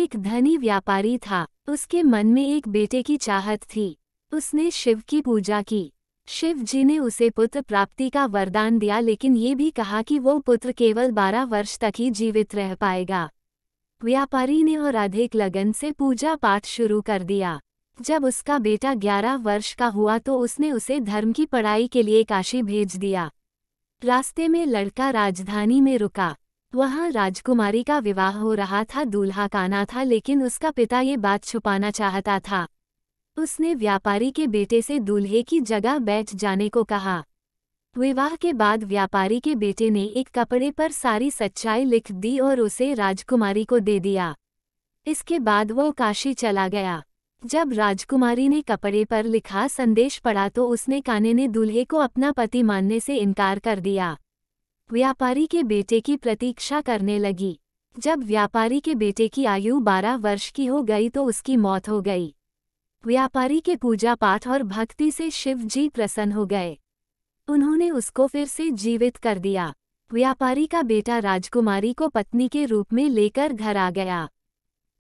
एक धनी व्यापारी था। उसके मन में एक बेटे की चाहत थी। उसने शिव की पूजा की। शिव जी ने उसे पुत्र प्राप्ति का वरदान दिया, लेकिन ये भी कहा कि वो पुत्र केवल 12 वर्ष तक ही जीवित रह पाएगा। व्यापारी ने और अधिक लगन से पूजा पाठ शुरू कर दिया। जब उसका बेटा 11 वर्ष का हुआ तो उसने उसे धर्म की पढ़ाई के लिए काशी भेज दिया। रास्ते में लड़का राजधानी में रुका। वहां राजकुमारी का विवाह हो रहा था, दूल्हा काना था, लेकिन उसका पिता ये बात छुपाना चाहता था। उसने व्यापारी के बेटे से दूल्हे की जगह बैठ जाने को कहा। विवाह के बाद व्यापारी के बेटे ने एक कपड़े पर सारी सच्चाई लिख दी और उसे राजकुमारी को दे दिया। इसके बाद वो काशी चला गया। जब राजकुमारी ने कपड़े पर लिखा संदेश पढ़ा तो उसने काने ने दूल्हे को अपना पति मानने से इनकार कर दिया। व्यापारी के बेटे की प्रतीक्षा करने लगी। जब व्यापारी के बेटे की आयु 12 वर्ष की हो गई तो उसकी मौत हो गई। व्यापारी के पूजा पाठ और भक्ति से शिव जी प्रसन्न हो गए। उन्होंने उसको फिर से जीवित कर दिया। व्यापारी का बेटा राजकुमारी को पत्नी के रूप में लेकर घर आ गया।